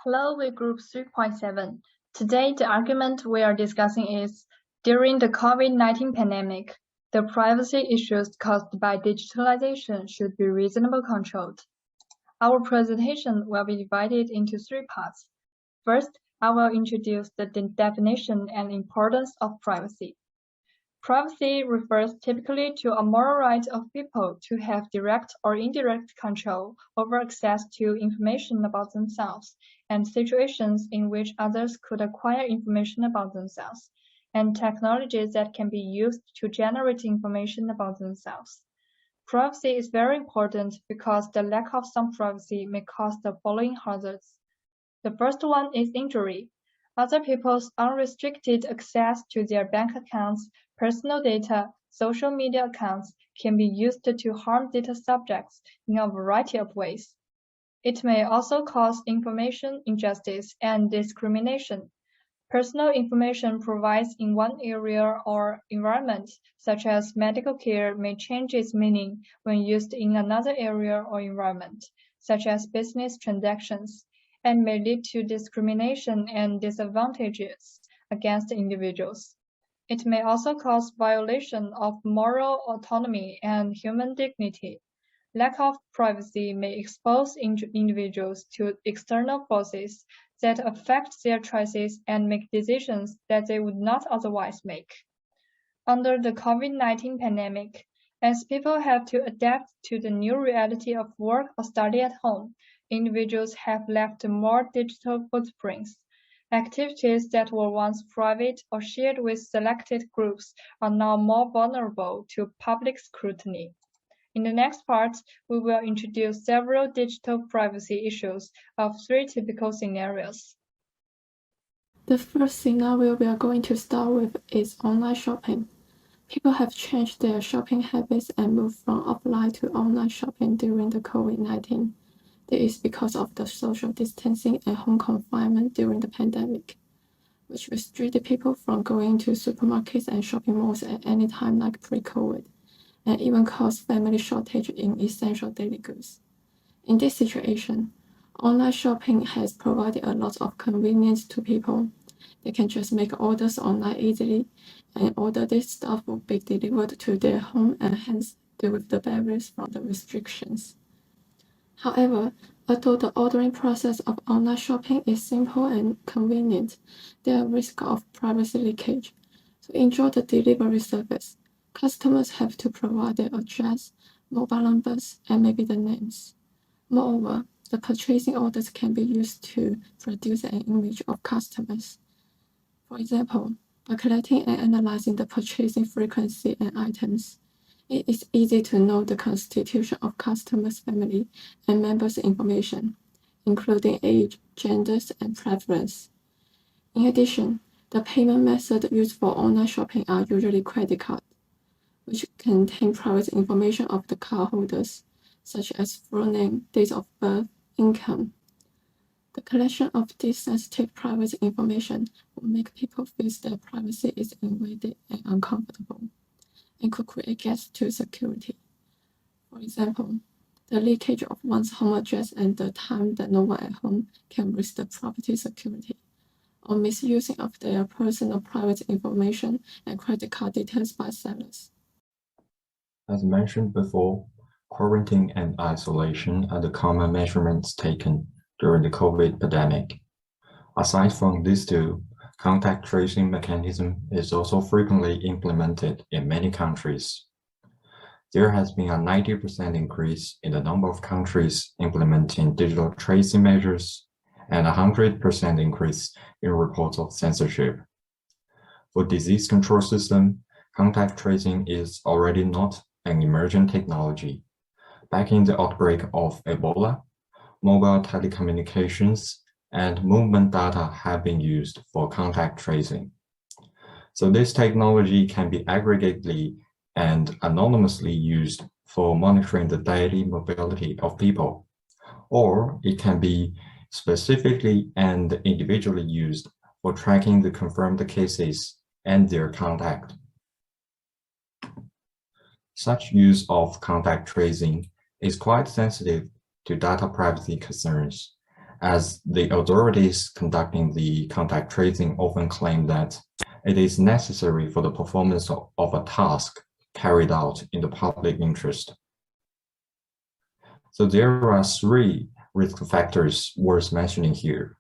Hello, with Group 3.7. Today, the argument we are discussing is, during the COVID-19 pandemic, the privacy issues caused by digitalization should be reasonably controlled. Our presentation will be divided into three parts. First, I will introduce the definition and importance of privacy. Privacy refers typically to a moral right of people to have direct or indirect control over access to information about themselves and situations in which others could acquire information about themselves, and technologies that can be used to generate information about themselves. Privacy is very important because the lack of some privacy may cause the following hazards. The first one is injury. Other people's unrestricted access to their bank accounts, personal data, social media accounts can be used to harm data subjects in a variety of ways. It may also cause information injustice and discrimination. Personal information provided in one area or environment, such as medical care, may change its meaning when used in another area or environment, such as business transactions, and may lead to discrimination and disadvantages against individuals. It may also cause violation of moral autonomy and human dignity. Lack of privacy may expose individuals to external forces that affect their choices and make decisions that they would not otherwise make. Under the COVID-19 pandemic, as people have to adapt to the new reality of work or study at home, individuals have left more digital footprints. Activities that were once private or shared with selected groups are now more vulnerable to public scrutiny. In the next part, we will introduce several digital privacy issues of three typical scenarios. The first scenario we are going to start with is online shopping. People have changed their shopping habits and moved from offline to online shopping during the COVID-19. This is because of the social distancing and home confinement during the pandemic, which restricted people from going to supermarkets and shopping malls at any time like pre-COVID, and even caused family shortage in essential daily goods. In this situation, online shopping has provided a lot of convenience to people. They can just make orders online easily, and order this stuff will be delivered to their home and hence deal with the barriers from the restrictions. However, although the ordering process of online shopping is simple and convenient, there are risks of privacy leakage. To enjoy the delivery service, customers have to provide their address, mobile numbers, and maybe the names. Moreover, the purchasing orders can be used to produce an image of customers. For example, by collecting and analyzing the purchasing frequency and items, it is easy to know the constitution of customers' family and members' information, including age, genders, and preference. In addition, the payment method used for online shopping are usually credit cards, which contain private information of the cardholders, such as full name, date of birth, income. The collection of this sensitive private information will make people feel their privacy is invaded and uncomfortable, and could create gaps to security. For example, the leakage of one's home address and the time that no one at home can risk the property security, or misusing of their personal private information and credit card details by sellers. As mentioned before, quarantine and isolation are the common measurements taken during the COVID pandemic. Aside from these two, contact tracing mechanism is also frequently implemented in many countries. There has been a 90% increase in the number of countries implementing digital tracing measures and a 100% increase in reports of censorship. For disease control system, contact tracing is already not an emerging technology. Back in the outbreak of Ebola, mobile telecommunications and movement data have been used for contact tracing. So this technology can be aggregatedly and anonymously used for monitoring the daily mobility of people, or it can be specifically and individually used for tracking the confirmed cases and their contact. Such use of contact tracing is quite sensitive to data privacy concerns, as the authorities conducting the contact tracing often claim that it is necessary for the performance of a task carried out in the public interest. So there are three risk factors worth mentioning here.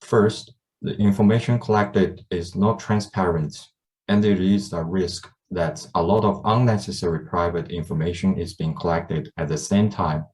First, the information collected is not transparent, and there is a risk that a lot of unnecessary private information is being collected at the same time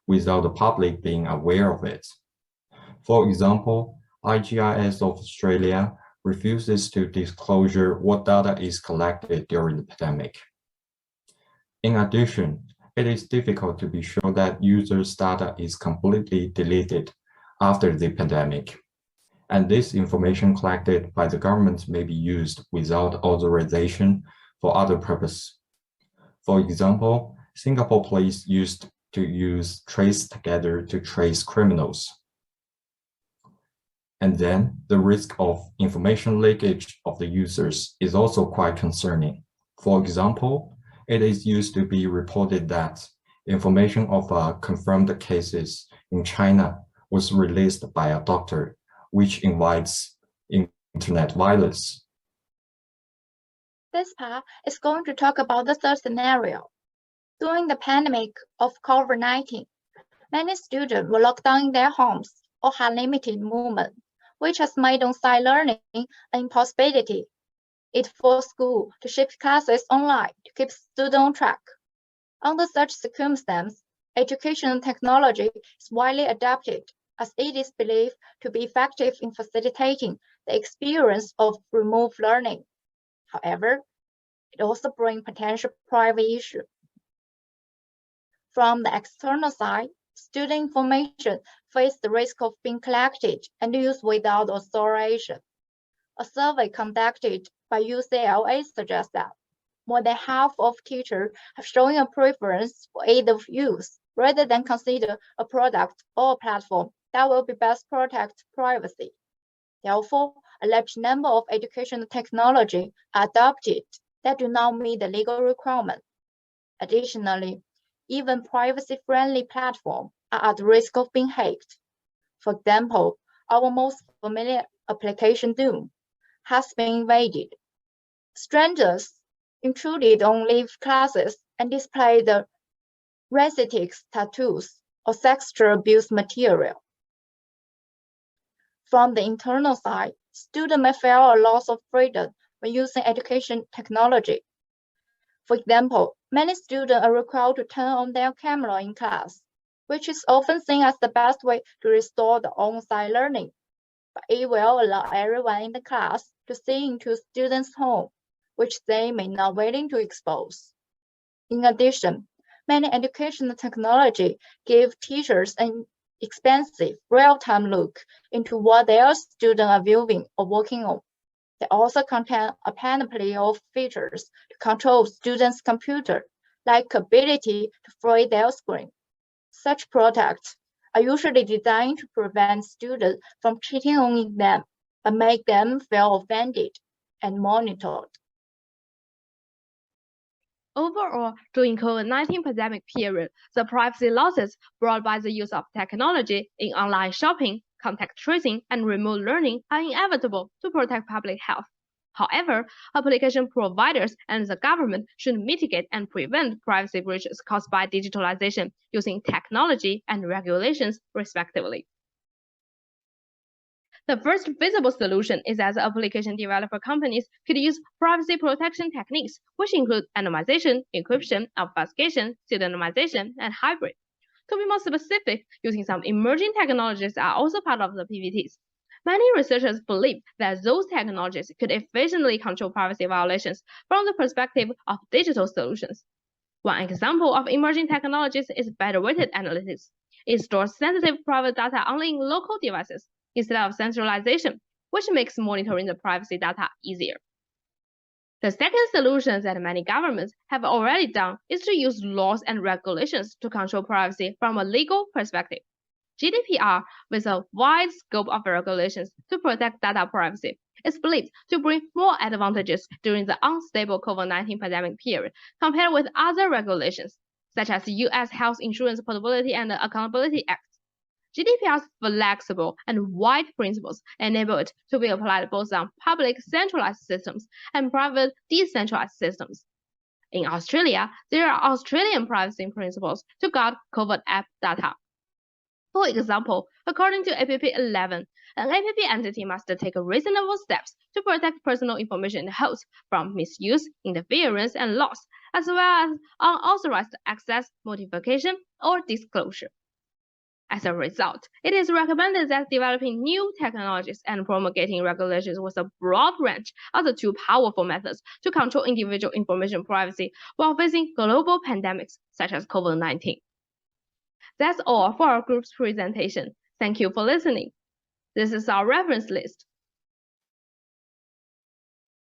without the public being aware of it. For example, IGIS of Australia refuses to disclose what data is collected during the pandemic. In addition, it is difficult to be sure that users' data is completely deleted after the pandemic, and this information collected by the government may be used without authorization for other purposes. For example, Singapore police used to use TraceTogether to trace criminals. And then the risk of information leakage of the users is also quite concerning. For example, it is used to be reported that information of confirmed cases in China was released by a doctor, which invites internet violence. This part is going to talk about the third scenario. During the pandemic of COVID-19, many students were locked down in their homes or had limited movement, which has made on-site learning an impossibility. It forced schools to shift classes online to keep students on track. Under such circumstances, educational technology is widely adopted as it is believed to be effective in facilitating the experience of remote learning. However, it also brings potential privacy issues. From the external side, student information faces the risk of being collected and used without authorization. A survey conducted by UCLA suggests that more than half of teachers have shown a preference for aid of use rather than consider a product or a platform that will be best protect privacy. Therefore, a large number of educational technology are adopted that do not meet the legal requirement. Additionally, even privacy-friendly platforms are at risk of being hacked. For example, our most familiar application Zoom has been invaded. Strangers intruded on live classes and displayed the racist tattoos or sexual abuse material. From the internal side, students may feel a loss of freedom when using education technology. For example, many students are required to turn on their camera in class, which is often seen as the best way to restore the on-site learning. But it will allow everyone in the class to see into students' home, which they may not willing to expose. In addition, many educational technology give teachers an expensive real-time look into what their students are viewing or working on. They also contain a panoply of features to control students' computer, like ability to freeze their screen. Such products are usually designed to prevent students from cheating on them, but make them feel offended and monitored. Overall, during COVID-19 pandemic period, the privacy losses brought by the use of technology in online shopping, contact tracing, and remote learning are inevitable to protect public health. However, application providers and the government should mitigate and prevent privacy breaches caused by digitalization using technology and regulations, respectively. The first feasible solution is that the application developer companies could use privacy protection techniques, which include anonymization, encryption, obfuscation, pseudonymization, and hybrid. To be more specific, using some emerging technologies are also part of the PVTs. Many researchers believe that those technologies could efficiently control privacy violations from the perspective of digital solutions. One example of emerging technologies is better-weighted analytics. It stores sensitive private data only in local devices instead of centralization, which makes monitoring the privacy data easier. The second solution that many governments have already done is to use laws and regulations to control privacy from a legal perspective. GDPR, with a wide scope of regulations to protect data privacy, is believed to bring more advantages during the unstable COVID-19 pandemic period compared with other regulations, such as the U.S. Health Insurance Portability and Accountability Act. GDPR's flexible and wide principles enable it to be applied both on public centralized systems and private decentralized systems. In Australia, there are Australian privacy principles to guard COVID app data. For example, according to APP 11, an app entity must take reasonable steps to protect personal information in the host from misuse, interference, and loss, as well as unauthorized access, modification, or disclosure. As a result, it is recommended that developing new technologies and promulgating regulations with a broad range are the two powerful methods to control individual information privacy while facing global pandemics such as COVID-19. That's all for our group's presentation. Thank you for listening. This is our reference list.